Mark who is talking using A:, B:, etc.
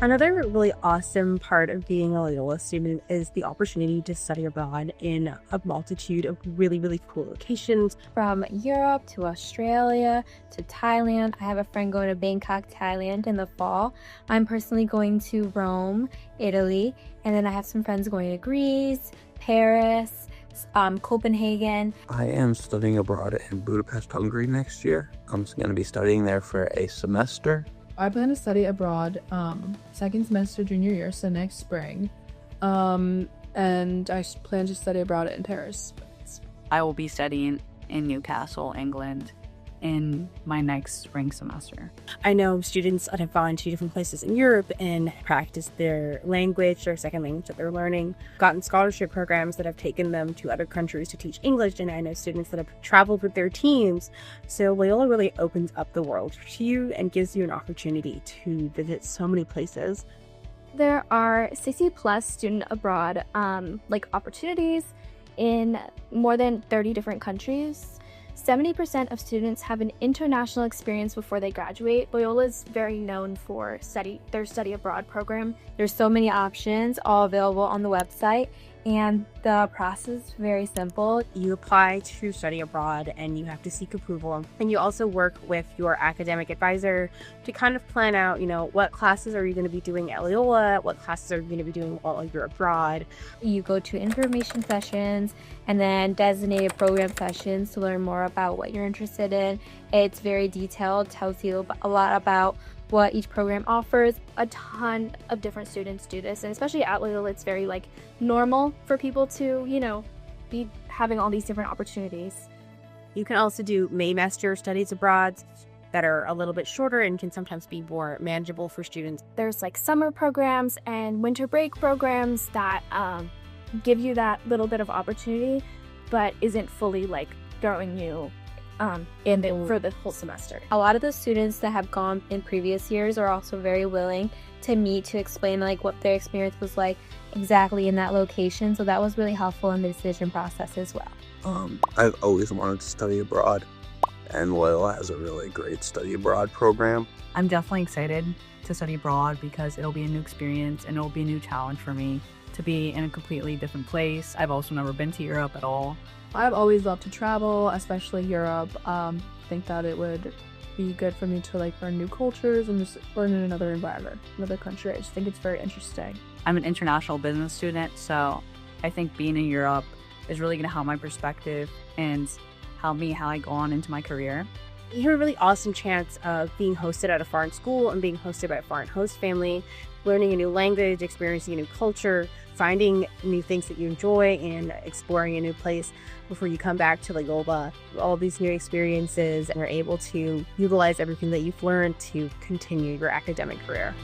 A: Another really awesome part of being a Loyola student is the opportunity to study abroad in a multitude of really cool locations.
B: From Europe to Australia to Thailand. I have a friend going to Bangkok, Thailand in the fall. I'm personally going to Rome, Italy, and then I have some friends going to Greece, Paris, Copenhagen.
C: I am studying abroad in Budapest, Hungary next year. I'm going to be studying there for a semester.
D: I plan to study abroad second semester junior year, so next spring. And I plan to study abroad in Paris.
E: I will be studying in Newcastle, England in my next spring semester.
A: I know students that have gone to different places in Europe and practiced their language, their second language that they're learning, gotten scholarship programs that have taken them to other countries to teach English, and I know students that have traveled with their teams. So Loyola really opens up the world to you and gives you an opportunity to visit so many places.
B: There are 60 plus student abroad opportunities in more than 30 different countries. 70% of students have an international experience before they graduate. Loyola is very known for their study abroad program. There's so many options, all available on the website, and the process is very simple.
A: You apply to study abroad and you have to seek approval. And you also work with your academic advisor to kind of plan out, what classes are you going to be doing at Loyola? What classes are you going to be doing while you're abroad?
B: You go to information sessions and then designated program sessions to learn more about what you're interested in. It's very detailed, tells you a lot about what each program offers. A ton of different students do this, and especially at Loyola, it's very normal for people to, be having all these different opportunities.
A: You can also do Maymester studies abroad that are a little bit shorter and can sometimes be more manageable for students.
B: There's summer programs and winter break programs that give you that little bit of opportunity, but isn't fully throwing you for the whole semester. A lot of the students that have gone in previous years are also very willing to meet to explain what their experience was like exactly in that location, so that was really helpful in the decision process as well.
C: I've always wanted to study abroad, and Loyola has a really great study abroad program.
E: I'm definitely excited to study abroad because it'll be a new experience and it'll be a new challenge for me to be in a completely different place. I've also never been to Europe at all.
D: I've always loved to travel, especially Europe. I think that it would be good for me to learn new cultures and just learn in another environment, another country. I just think it's very interesting.
E: I'm an international business student, so I think being in Europe is really going to help my perspective and help me how I go on into my career.
A: You have a really awesome chance of being hosted at a foreign school and being hosted by a foreign host family, learning a new language, experiencing a new culture, finding new things that you enjoy, and exploring a new place before you come back to Loyola. All these new experiences, and you're able to utilize everything that you've learned to continue your academic career.